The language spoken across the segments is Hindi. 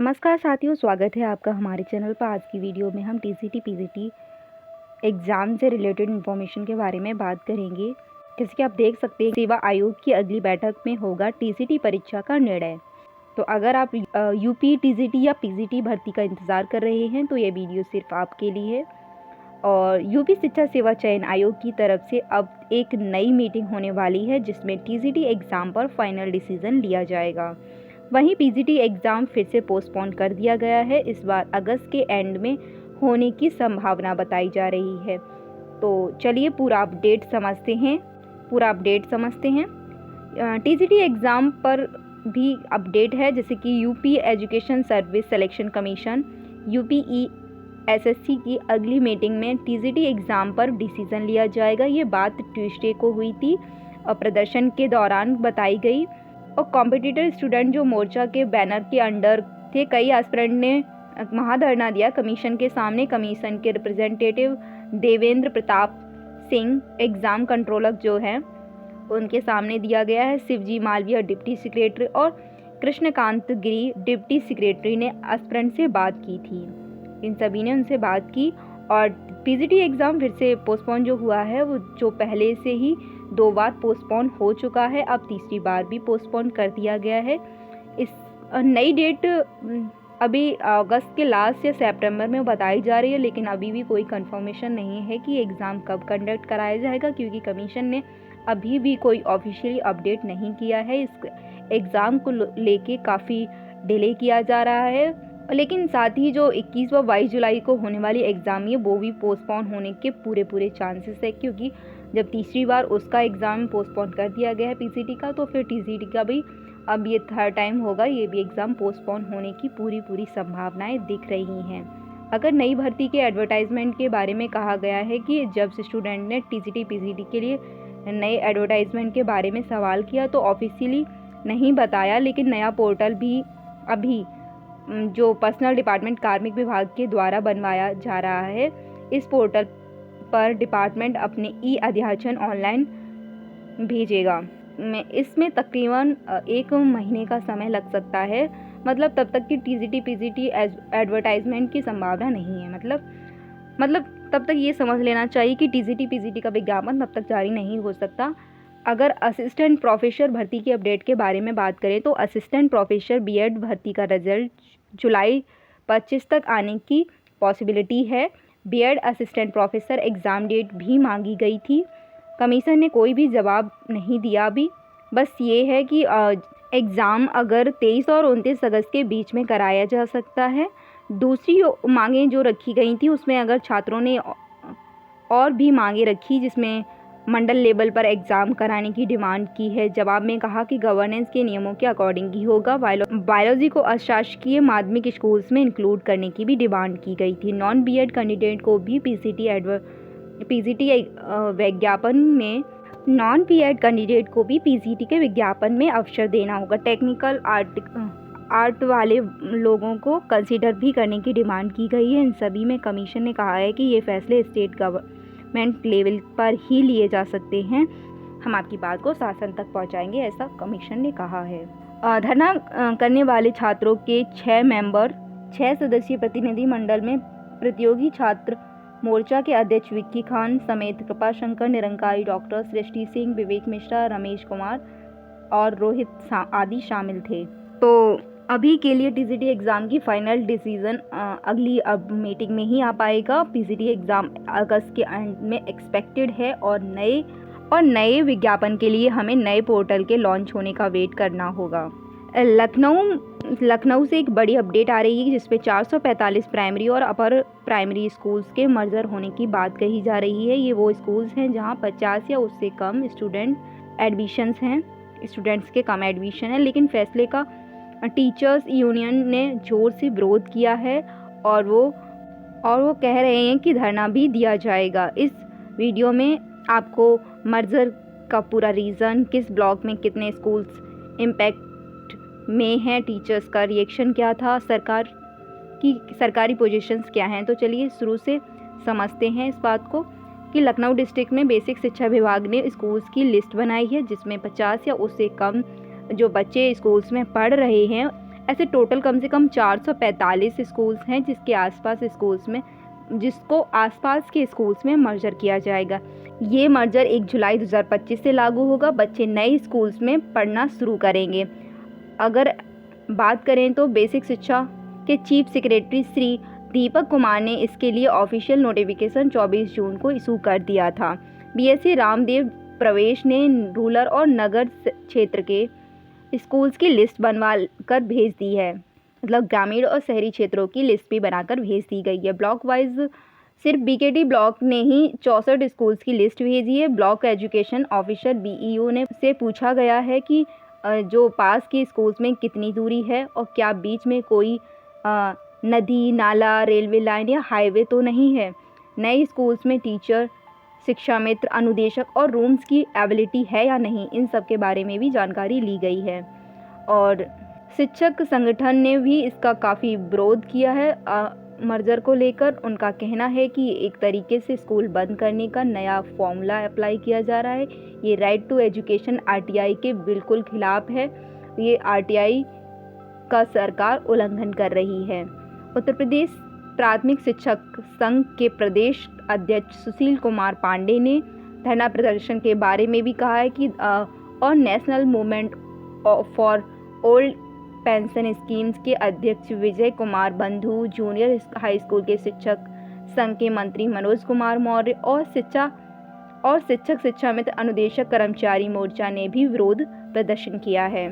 नमस्कार साथियों, स्वागत है आपका हमारे चैनल पर। आज की वीडियो में हम टीसीटी पीजीटी एग्ज़ाम से रिलेटेड इन्फॉर्मेशन के बारे में बात करेंगे। जैसे कि आप देख सकते हैं, सेवा आयोग की अगली बैठक में होगा टीसीटी परीक्षा का निर्णय। तो अगर आप यूपी टीजीटी या पीजीटी भर्ती का इंतज़ार कर रहे हैं तो ये वीडियो सिर्फ आपके लिए है। और यूपी शिक्षा सेवा चयन आयोग की तरफ से अब एक नई मीटिंग होने वाली है, जिसमें टीजीटी एग्ज़ाम पर फाइनल डिसीजन लिया जाएगा। वहीं पीजीटी एग्ज़ाम फिर से पोस्टपोन कर दिया गया है। इस बार अगस्त के एंड में होने की संभावना बताई जा रही है। तो चलिए पूरा अपडेट समझते हैं। टीजीटी एग्ज़ाम पर भी अपडेट है, जैसे कि UP education service selection commission UPESSC की अगली मीटिंग में टीजीटी एग्ज़ाम पर डिसीजन लिया जाएगा। ये बात ट्यूसडे को हुई थी और प्रदर्शन के दौरान बताई गई। और कॉम्पिटिटर स्टूडेंट जो मोर्चा के बैनर के अंडर थे, कई एस्पिरेंट ने महाधरना दिया कमीशन के सामने। कमीशन के representative Devendra Pratap Singh, exam controller जो हैं, उनके सामने दिया गया है। शिवजी मालवीय डिप्टी सेक्रेटरी और कृष्णकांत गिरी डिप्टी सेक्रेटरी ने एस्पिरेंट से बात की थी। इन सभी ने उनसे बात की और पीजीटी एग्ज़ाम फिर से पोस्टपोन जो हुआ है, वो जो पहले से ही 2 बार पोस्टपोन हो चुका है, अब तीसरी बार भी पोस्टपोन कर दिया गया है। इस नई डेट अभी अगस्त के लास्ट या सितंबर में बताई जा रही है, लेकिन अभी भी कोई कंफर्मेशन नहीं है कि एग्ज़ाम कब कंडक्ट कराया जाएगा, क्योंकि कमीशन ने अभी भी कोई ऑफिशियली अपडेट नहीं किया है। इस एग्ज़ाम को लेके काफ़ी डिले किया जा रहा है। लेकिन साथ ही जो 21 व 22 जुलाई को होने वाली एग्ज़ाम है, वो भी पोस्टपोन होने के पूरे चांसेस है, क्योंकि जब तीसरी बार उसका एग्ज़ाम पोस्टपोन कर दिया गया है पीसीटी का, तो फिर टीजीटी का भी अब ये थर्ड टाइम होगा, ये भी एग्ज़ाम पोस्टपोन होने की पूरी संभावनाएं दिख रही हैं। अगर नई भर्ती के एडवर्टाइजमेंट के बारे में कहा गया है कि जब से स्टूडेंट ने टीजीटी पीजीटी के लिए नए एडवर्टाइजमेंट के बारे में सवाल किया तो ऑफिशियली नहीं बताया, लेकिन नया पोर्टल भी अभी जो पर्सनल डिपार्टमेंट कार्मिक विभाग के द्वारा बनवाया जा रहा है। इस पोर्टल पर डिपार्टमेंट अपने ई अध्याचन ऑनलाइन भेजेगा। इसमें तकरीबन 1 महीने का समय लग सकता है। मतलब तब तक की टीजीटी पीजीटी एडवर्टाइजमेंट की संभावना नहीं है। मतलब तब तक ये समझ लेना चाहिए कि टीजीटी पीजीटी का विज्ञापन तब तक जारी नहीं हो सकता। अगर असिस्टेंट प्रोफेसर भर्ती की अपडेट के बारे में बात करें तो असिस्टेंट प्रोफेसर बीएड भर्ती का रिजल्ट जुलाई 25 तक आने की पॉसिबिलिटी है। B Ed assistant professor exam date भी मांगी गई थी। कमीशन ने कोई भी जवाब नहीं दिया अभी। बस ये है कि एग्ज़ाम अगर 23 और 29 अगस्त के बीच में कराया जा सकता है। दूसरी मांगें जो रखी गई थी, उसमें अगर छात्रों ने और भी मांगें रखी, जिसमें मंडल लेवल पर एग्ज़ाम कराने की डिमांड की है। जवाब में कहा कि गवर्नेंस के नियमों के अकॉर्डिंग ही होगा। बायोलॉजी को अशासकीय माध्यमिक स्कूल्स में इंक्लूड करने की भी डिमांड की गई थी। नॉन बीएड कैंडिडेट को भी पीजीटी के विज्ञापन में अवसर देना होगा। टेक्निकल आर्ट वाले लोगों को कंसीडर भी करने की डिमांड की गई है। इन सभी में कमीशन ने कहा है कि ये फैसले स्टेट गवर्नमेंट लेवल पर ही लिए जा सकते हैं। हम आपकी बात को शासन तक पहुंचाएंगे, ऐसा कमीशन ने कहा है। धरना करने वाले छात्रों के 6 सदस्यीय प्रतिनिधि मंडल में प्रतियोगी छात्र मोर्चा के अध्यक्ष विक्की खान समेत कृपा शंकर, निरंकारी डॉक्टर सृष्टि सिंह, विवेक मिश्रा, रमेश कुमार और रोहित आदि शामिल थे। तो अभी के लिए टीजीटी एग्ज़ाम की फाइनल डिसीजन अगली मीटिंग में ही आ पाएगा। पीजीटी एग्ज़ाम अगस्त के एंड में एक्सपेक्टेड है और नए विज्ञापन के लिए हमें नए पोर्टल के लॉन्च होने का वेट करना होगा। लखनऊ से एक बड़ी अपडेट आ रही है, जिसपे 445 प्राइमरी और अपर प्राइमरी स्कूल्स के मर्जर होने की बात कही जा रही है। ये वो स्कूल्स हैं जहां 50 या उससे कम स्टूडेंट्स के कम एडमिशन है, लेकिन फैसले का टीचर्स यूनियन ने जोर से विरोध किया है और वो कह रहे हैं कि धरना भी दिया जाएगा। इस वीडियो में आपको मर्जर का पूरा रीज़न, किस ब्लॉक में कितने स्कूल्स इम्पैक्ट में हैं, टीचर्स का रिएक्शन क्या था, सरकारी पोजीशंस क्या हैं। तो चलिए शुरू से समझते हैं इस बात को कि लखनऊ डिस्ट्रिक्ट में बेसिक शिक्षा विभाग ने स्कूल्स की लिस्ट बनाई है, जिसमें 50 या उससे कम जो बच्चे स्कूल्स में पढ़ रहे हैं ऐसे टोटल कम से कम 445 स्कूल्स हैं जिसको आसपास के स्कूल्स में मर्जर किया जाएगा। ये मर्जर 1 जुलाई 2025 से लागू होगा। बच्चे नए स्कूल्स में पढ़ना शुरू करेंगे। अगर बात करें तो बेसिक शिक्षा के चीफ सेक्रेटरी श्री दीपक कुमार ने इसके लिए ऑफिशियल नोटिफिकेशन 24 जून को इशू कर दिया था। बीएससी रामदेव प्रवेश ने रूरल और नगर क्षेत्र के स्कूल्स की लिस्ट बनवा कर भेज दी है। मतलब ग्रामीण और शहरी क्षेत्रों की लिस्ट भी बनाकर भेज दी गई है। ब्लॉक वाइज सिर्फ बीकेटी ब्लॉक ने ही 64 स्कूल्स की लिस्ट भेजी है। ब्लॉक एजुकेशन ऑफिसर बीईओ ने से पूछा गया है कि जो पास के स्कूल्स में कितनी दूरी है और क्या बीच में कोई नदी, नाला, रेलवे लाइन या हाईवे तो नहीं है। नए स्कूल्स में टीचर, शिक्षा मित्र, अनुदेशक और रूम्स की अवेलेबिलिटी है या नहीं, इन सब के बारे में भी जानकारी ली गई है। और शिक्षक संगठन ने भी इसका काफ़ी विरोध किया है मर्जर को लेकर। उनका कहना है कि एक तरीके से स्कूल बंद करने का नया फॉर्मूला अप्लाई किया जा रहा है। ये राइट टू एजुकेशन आरटीआई के बिल्कुल खिलाफ है। ये आरटीआई का सरकार उल्लंघन कर रही है। उत्तर प्रदेश प्राथमिक शिक्षक संघ के प्रदेश अध्यक्ष सुशील कुमार पांडे ने धरना प्रदर्शन के बारे में भी कहा है कि और national movement for old pension schemes के अध्यक्ष विजय कुमार बंधु, जूनियर हाई स्कूल के शिक्षक संघ के मंत्री मनोज कुमार मौर्य और शिक्षक शिक्षा मित्र अनुदेशक कर्मचारी मोर्चा ने भी विरोध प्रदर्शन किया है।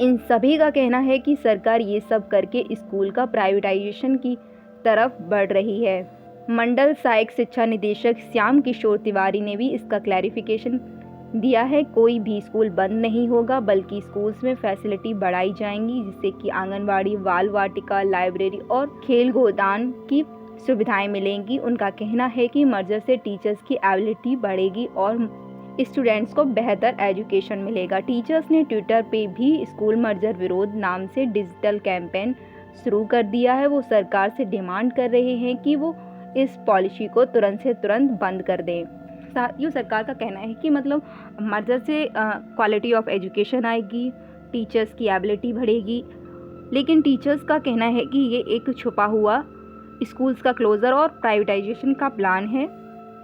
इन सभी का कहना है कि सरकार ये सब करके स्कूल का प्राइवेटाइजेशन की तरफ बढ़ रही है। मंडल सहायक शिक्षा निदेशक श्याम किशोर तिवारी ने भी इसका क्लैरिफिकेशन दिया है। कोई भी स्कूल बंद नहीं होगा, बल्कि स्कूल्स में फैसिलिटी बढ़ाई जाएंगी, जिससे कि आंगनबाड़ी, बाल वाटिका, लाइब्रेरी और खेल गोदान की सुविधाएं मिलेंगी। उनका कहना है कि मर्जर से टीचर्स की एबिलिटी बढ़ेगी और स्टूडेंट्स को बेहतर एजुकेशन मिलेगा। टीचर्स ने ट्विटर पे भी स्कूल मर्जर विरोध नाम से डिजिटल कैंपेन शुरू कर दिया है। वो सरकार से डिमांड कर रहे हैं कि वो इस पॉलिसी को तुरंत से तुरंत बंद कर दें। साथ सरकार का कहना है कि मतलब मर्जर से क्वालिटी ऑफ एजुकेशन आएगी, टीचर्स की एबिलिटी बढ़ेगी, लेकिन टीचर्स का कहना है कि ये एक छुपा हुआ स्कूल्स का क्लोज़र और प्राइवेटाइजेशन का प्लान है।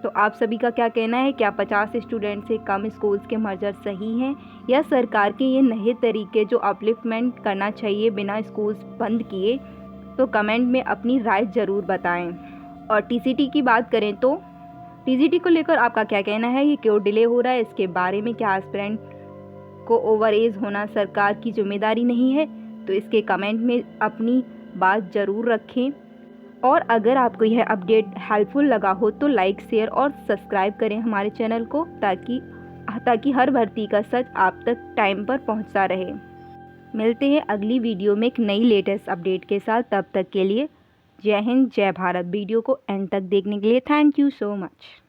तो आप सभी का क्या कहना है? क्या 50 स्टूडेंट से कम स्कूल्स के मर्जर सही हैं, या सरकार के ये नए तरीके जो अपलिफ्टमेंट करना चाहिए बिना स्कूल्स बंद किए? तो कमेंट में अपनी राय ज़रूर बताएं। और टीसीटी की बात करें तो टीजीटी को लेकर आपका क्या कहना है? ये क्यों डिले हो रहा है? इसके बारे में क्या एस्पिरेंट को ओवर एज होना सरकार की जिम्मेदारी नहीं है? तो इसके कमेंट में अपनी बात ज़रूर रखें। और अगर आपको यह अपडेट हेल्पफुल लगा हो तो लाइक, शेयर और सब्सक्राइब करें हमारे चैनल को, ताकि हर भर्ती का सच आप तक टाइम पर पहुंचता रहे। मिलते हैं अगली वीडियो में एक नई लेटेस्ट अपडेट के साथ। तब तक के लिए जय हिंद, जय भारत। वीडियो को एंड तक देखने के लिए थैंक यू सो मच।